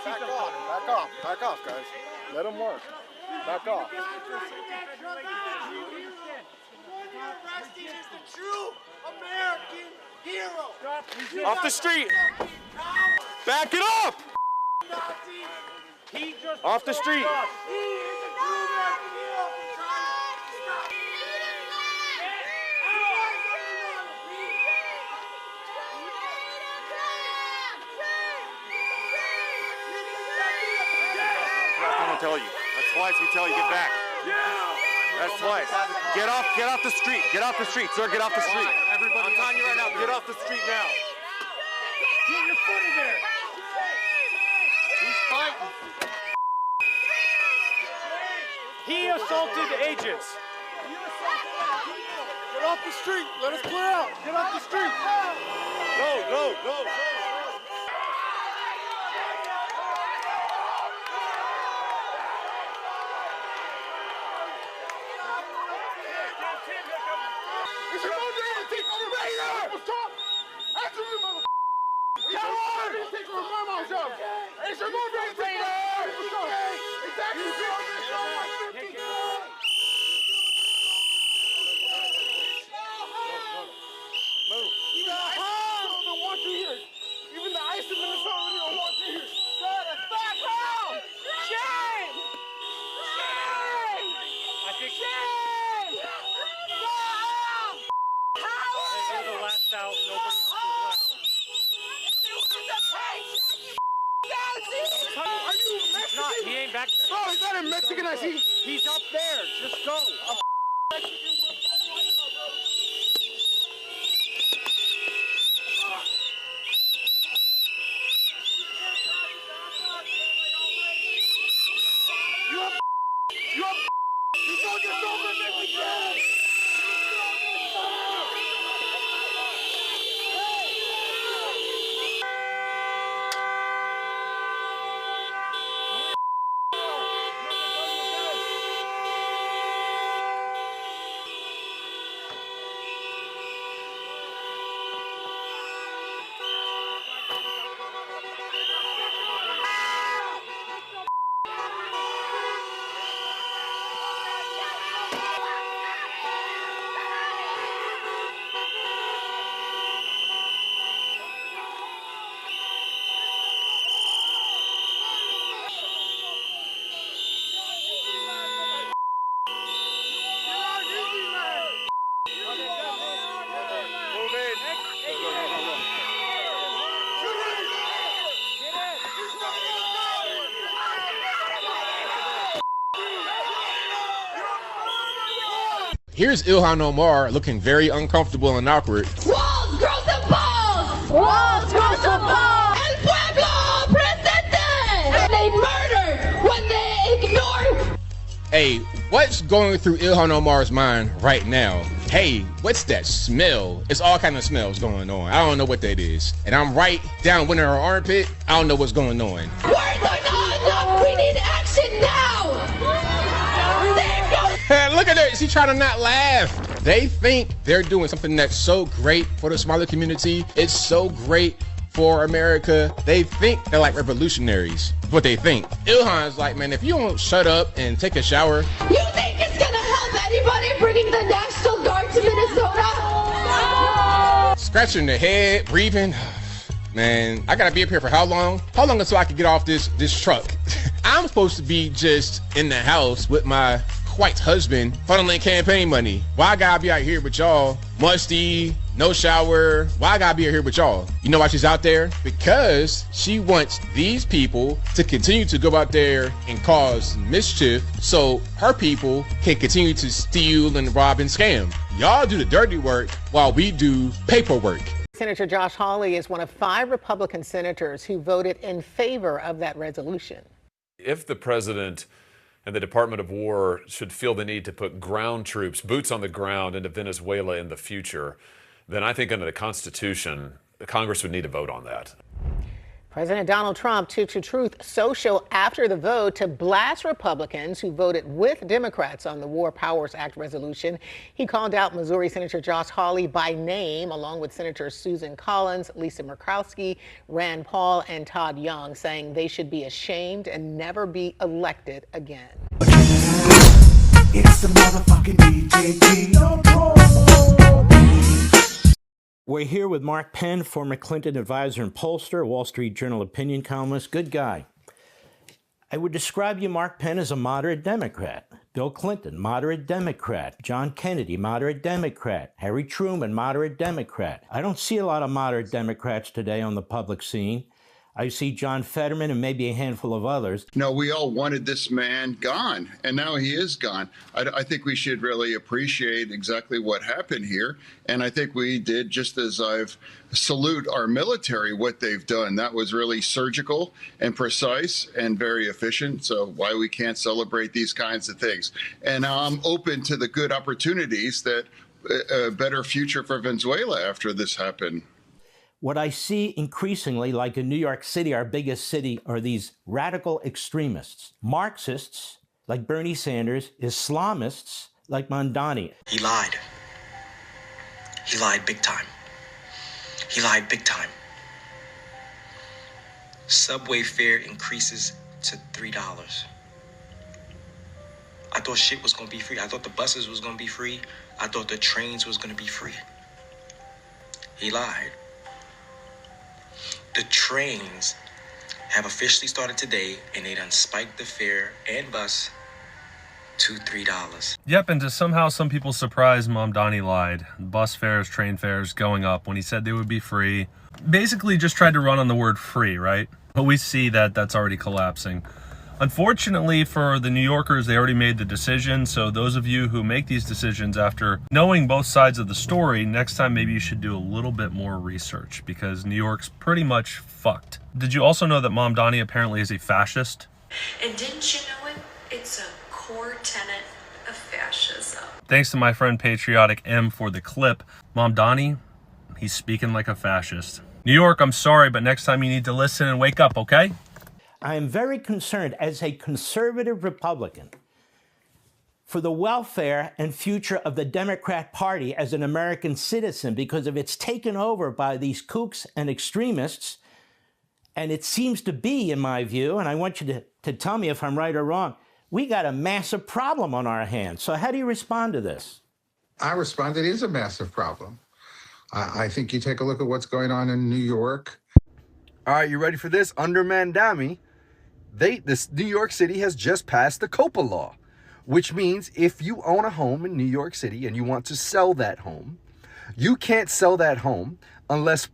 Back off, guys. Let him work. Back off. The one you're arresting is the true American hero. Off the street. Back it up. Off the street. He is a true American hero for trying to stop. I'm tell you. That's twice we tell you get back. That's twice. Get off the street. Get off the street, sir. Get off the street. I'm telling you right now, get off the street now. Get your foot in there. He's fighting. He assaulted agents. Get off the street. Let us clear out. Get off the street. Go. It's your own day to take over right now. Let's talk. After you, motherfucker. Coward. Take over my mom's job. It's your own day to take over. Let's talk. Exactly. Move. Even the ICE don't want you here. Even the ICE in Minnesota don't want you here. Shut it. Back home. Shame. Shame. I think Shame. they're the last out. Nobody else is left. Are you Mexican? Not, he ain't back there. No, he's not a Mexican, I see. He's up there. Just go. Here's Ilhan Omar looking very uncomfortable and awkward. Walls grow the balls! Walls grow the balls! El pueblo presente! And they murder when they ignore. Hey, what's going through Ilhan Omar's mind right now? Hey, what's that smell? It's all kind of smells going on. I don't know what that is. And I'm right down winter her armpit. I don't know what's going on. Words are not enough. We need action now. Look at her. She's trying to not laugh. They think they're doing something that's so great for the smaller community. It's so great for America. They think they're like revolutionaries. That's what they think. Ilhan's like, man, if you don't shut up and take a shower. You think it's gonna help anybody bringing the National Guard to Minnesota? Scratching the head, breathing. Man, I gotta be up here for how long? How long until I can get off this truck? I'm supposed to be just in the house with my white husband funneling campaign money. Why I gotta be out here with y'all? Musty, no shower. Why I gotta be out here with y'all? You know why she's out there? Because she wants these people to continue to go out there and cause mischief so her people can continue to steal and rob and scam. Y'all do the dirty work while we do paperwork. Senator Josh Hawley is one of 5 Republican senators who voted in favor of that resolution. If the president and the Department of War should feel the need to put ground troops, boots on the ground into Venezuela in the future, then I think under the Constitution, Congress would need to vote on that. President Donald Trump took to Truth Social after the vote to blast Republicans who voted with Democrats on the War Powers Act resolution. He called out Missouri Senator Josh Hawley by name, along with Senators Susan Collins, Lisa Murkowski, Rand Paul, and Todd Young, saying they should be ashamed and never be elected again. It's the motherfucking DJ. We're here with Mark Penn, former Clinton advisor and pollster, Wall Street Journal opinion columnist. Good guy. I would describe you, Mark Penn, as a moderate Democrat. Bill Clinton, moderate Democrat. John Kennedy, moderate Democrat. Harry Truman, moderate Democrat. I don't see a lot of moderate Democrats today on the public scene. I see John Fetterman and maybe a handful of others. No, we all wanted this man gone, and now he is gone. I think we should really appreciate exactly what happened here, and I think we did, just as I've salute our military, what they've done. That was really surgical and precise and very efficient, so why we can't celebrate these kinds of things. And I'm open to the good opportunities that a better future for Venezuela after this happened. What I see increasingly, like in New York City, our biggest city, are these radical extremists, Marxists like Bernie Sanders, Islamists like Mamdani. He lied. He lied big time. He lied big time. Subway fare increases to $3. I thought shit was gonna be free. I thought the buses was gonna be free. I thought the trains was gonna be free. He lied. The trains have officially started today, and they done spiked the fare and bus to $3. Yep, and to somehow some people's surprise, Mamdani lied. Bus fares, train fares going up when he said they would be free. Basically just tried to run on the word free, right? But we see that that's already collapsing. Unfortunately for the New Yorkers, they already made the decision. So those of you who make these decisions after knowing both sides of the story, next time maybe you should do a little bit more research, because New York's pretty much fucked. Did you also know that Mamdani apparently is a fascist? And didn't you know it? It's a core tenet of fascism. Thanks to my friend Patriotic M for the clip. Mamdani, he's speaking like a fascist. New York, I'm sorry, but next time you need to listen and wake up, okay? I am very concerned as a conservative Republican for the welfare and future of the Democrat Party as an American citizen, because if it's taken over by these kooks and extremists, and it seems to be, in my view, and I want you to tell me if I'm right or wrong, we got a massive problem on our hands. So how do you respond to this? I respond, it is a massive problem. I think you take a look at what's going on in New York. All right, you ready for this? Under Mamdani, this New York City has just passed the COPA law, which means if you own a home in New York City and you want to sell that home, you can't sell that home unless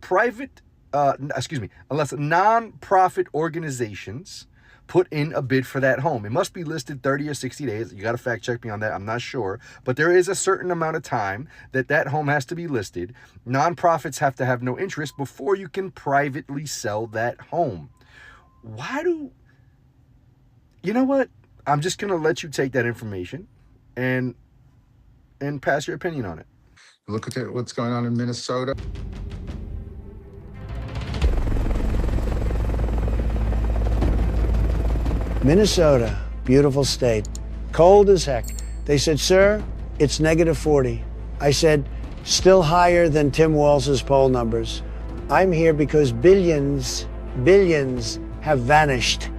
unless non-profit organizations put in a bid for that home. It must be listed 30 or 60 days. You got to fact check me on that. I'm not sure. But there is a certain amount of time that home has to be listed. Nonprofits have to have no interest before you can privately sell that home. You know what? I'm just going to let you take that information and pass your opinion on it. Look at what's going on in Minnesota. Minnesota, beautiful state, cold as heck. They said, sir, it's -40. I said, still higher than Tim Walz's poll numbers. I'm here because billions have vanished,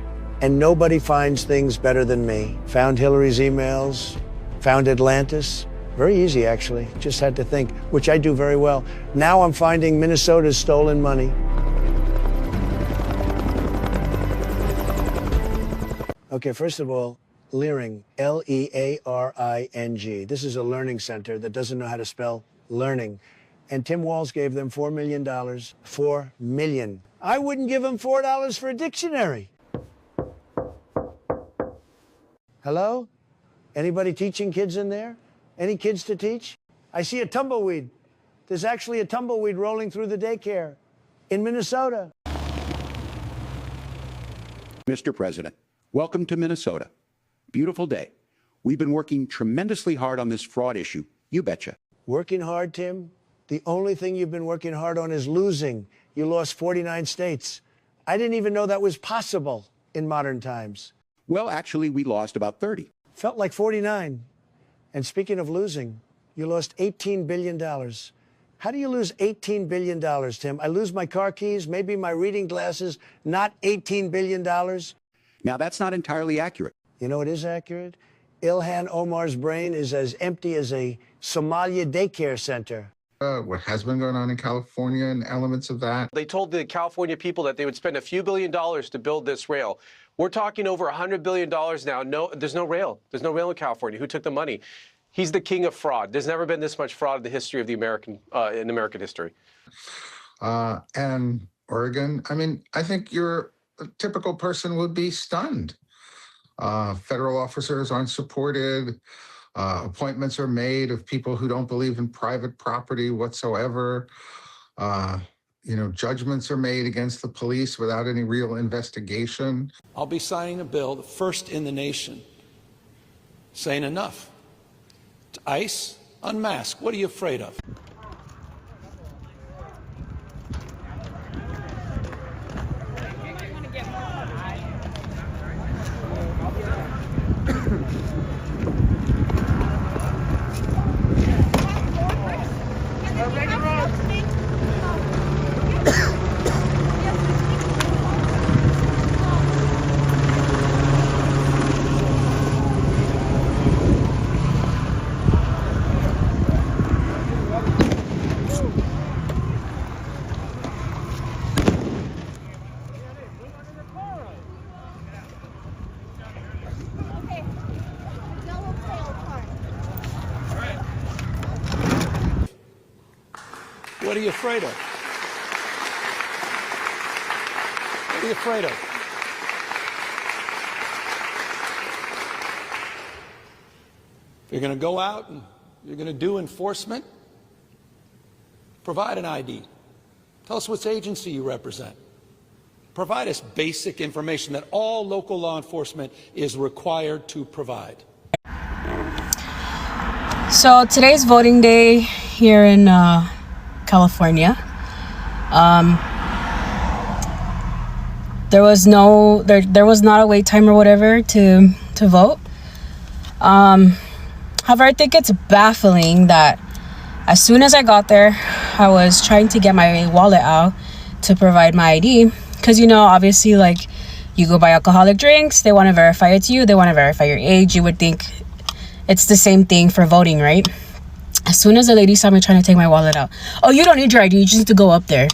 and nobody finds things better than me. Found Hillary's emails, found Atlantis. Very easy, actually. Just had to think, which I do very well. Now I'm finding Minnesota's stolen money. Okay, first of all, Learing, L-E-A-R-I-N-G. This is a learning center that doesn't know how to spell learning. And Tim Walz gave them $4 million. $4 million. I wouldn't give them $4 for a dictionary. Hello? Anybody teaching kids in there? Any kids to teach? I see a tumbleweed. There's actually a tumbleweed rolling through the daycare in Minnesota. Mr. President, welcome to Minnesota. Beautiful day. We've been working tremendously hard on this fraud issue. You betcha. Working hard, Tim? The only thing you've been working hard on is losing. You lost 49 states. I didn't even know that was possible in modern times. Well, actually, we lost about 30. Felt like 49. And speaking of losing, you lost $18 billion. How do you lose $18 billion, Tim? I lose my car keys, maybe my reading glasses, not $18 billion? Now, that's not entirely accurate. You know what is accurate? Ilhan Omar's brain is as empty as a Somalia daycare center. What has been going on in California and elements of that. They told the California people that they would spend a few $1 billion to build this rail. We're talking over $100 billion now. No, there's no rail. There's no rail in California. Who took the money? He's the king of fraud. There's never been this much fraud in the history of the American history. And Oregon, I mean, I think a typical person would be stunned. Federal officers aren't supported. Appointments are made of people who don't believe in private property whatsoever. Judgments are made against the police without any real investigation. I'll be signing a bill, the first in the nation, saying enough. To ICE, unmask. What are you afraid of? What are you afraid of? What are you afraid of? If you're going to go out and you're going to do enforcement, provide an ID. Tell us which agency you represent. Provide us basic information that all local law enforcement is required to provide. So today's voting day here in California. There was not a wait time or whatever to vote. However, I think it's baffling that as soon as I got there, I was trying to get my wallet out to provide my ID. Because, obviously, like, you go buy alcoholic drinks, they want to verify it's you, they want to verify your age. You would think it's the same thing for voting, right? As soon as the lady saw me trying to take my wallet out, oh, you don't need your ID, you just need to go up there.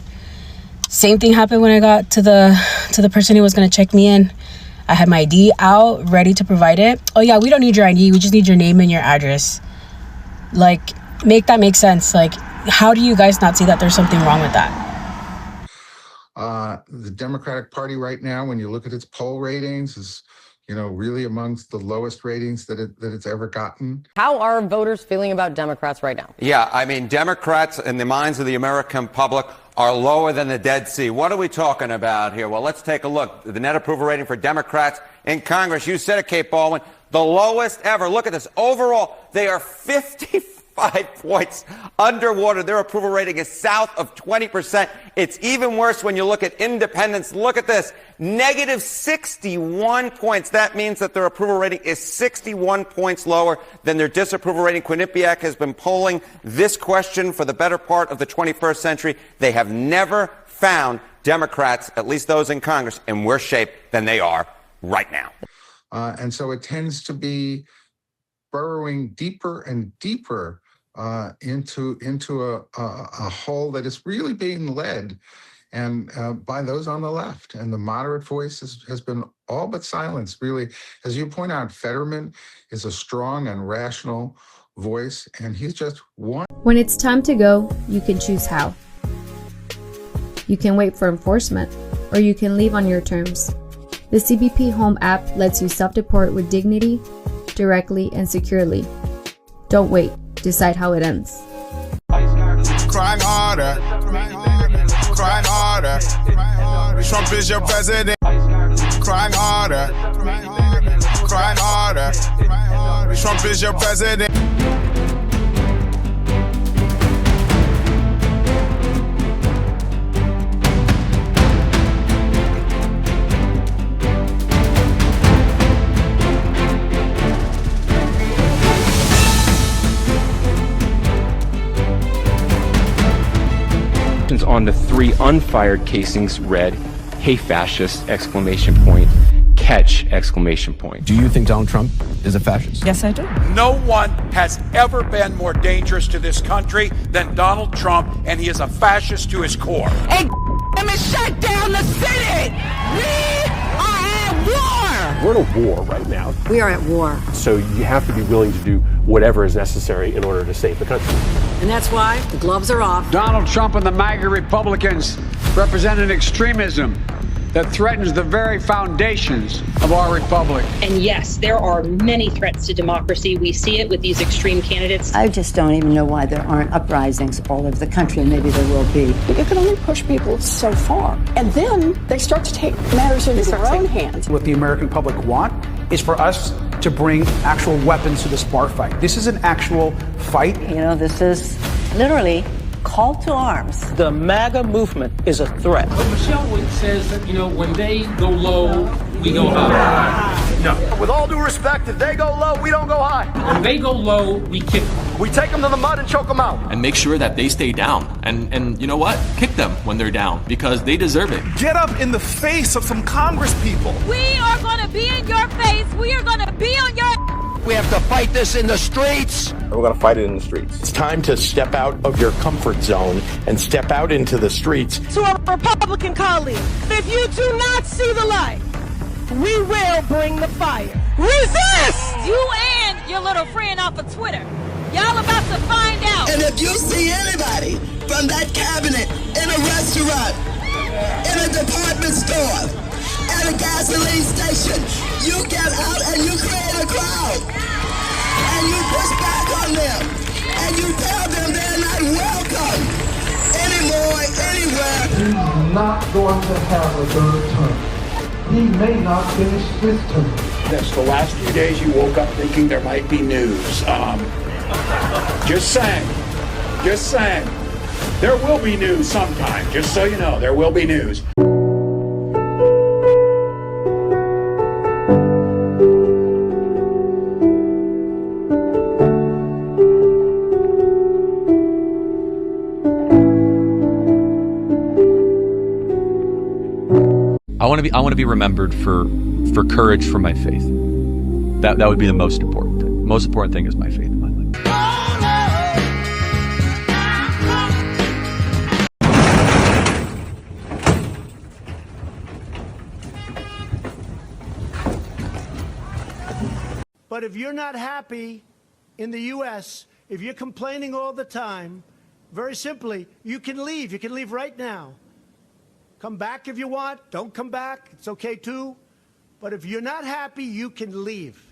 Same thing happened when I got to the person who was going to check me in. I had my ID out, ready to provide it. Oh yeah, we don't need your ID, we just need your name and your address. Like, make that make sense. Like, how do you guys not see that there's something wrong with that? The Democratic Party right now, when you look at its poll ratings, is really amongst the lowest ratings that it's ever gotten. How are voters feeling about Democrats right now? Yeah, I mean, Democrats in the minds of the American public are lower than the Dead Sea. What are we talking about here? Well, let's take a look. The net approval rating for Democrats in Congress, you said it, Kate Baldwin, the lowest ever. Look at this. Overall, they are 55 points underwater. Their approval rating is south of 20%. It's even worse when you look at independents. Look at this. Negative 61 points. That means that their approval rating is 61 points lower than their disapproval rating. Quinnipiac has been polling this question for the better part of the 21st century. They have never found Democrats, at least those in Congress, in worse shape than they are right now. And so it tends to be burrowing deeper and deeper into a hole that is really being led and by those on the left. And the moderate voice has been all but silenced, really. As you point out, Fetterman is a strong and rational voice, and he's just one. When it's time to go, you can choose how. You can wait for enforcement, or you can leave on your terms. The CBP Home app lets you self-deport with dignity, directly and securely. Don't wait. Decide how it ends. Crying harder. Crying harder. Trump is your president. Crying harder. Crying harder. Trump is your president. captions on the 3 unfired casings read, "Hey fascist!" Catch! Do you think Donald Trump is a fascist? Yes, I do. No one has ever been more dangerous to this country than Donald Trump, and he is a fascist to his core. Hey, let me shut down the Senate! We are at war! We're in a war right now. We are at war. So you have to be willing to do whatever is necessary in order to save the country. And that's why the gloves are off. Donald Trump and the MAGA Republicans represent an extremism that threatens the very foundations of our republic. And yes, there are many threats to democracy. We see it with these extreme candidates. I just don't even know why there aren't uprisings all over the country. Maybe there will be. You can only push people so far. And then they start to take matters into their own hands. What the American public want is for us to bring actual weapons to this bar fight. This is an actual fight. You know, this is literally call to arms. The MAGA movement is a threat. But Michelle says that, when they go low, we go high. No. With all due respect, if they go low, we don't go high. When they go low, we kick them. We take them to the mud and choke them out. And make sure that they stay down. And you know what? Kick them when they're down, because they deserve it. Get up in the face of some Congress people. We are going to be in your face. We are going to be on your... We have to fight this in the streets. We're going to fight it in the streets. It's time to step out of your comfort zone and step out into the streets. To our Republican colleagues, if you do not see the light, we will bring the fire. Resist! You and your little friend off of Twitter. Y'all about to find out. And if you see anybody from that cabinet in a restaurant, in a department store, at a gasoline station, you get out and you create a crowd. And you push back on them. And you tell them they're not welcome anymore, anywhere. He's not going to have a third term. He may not finish this term. That's the last few days you woke up thinking there might be news. Just saying. Just saying. There will be news sometime. Just so you know, there will be news. I want to be remembered for courage for my faith. That would be the most important thing. Most important thing is my faith in my life. But if you're not happy in the U.S., if you're complaining all the time, very simply, you can leave. You can leave right now. Come back if you want. Don't come back. It's okay too. But if you're not happy, you can leave.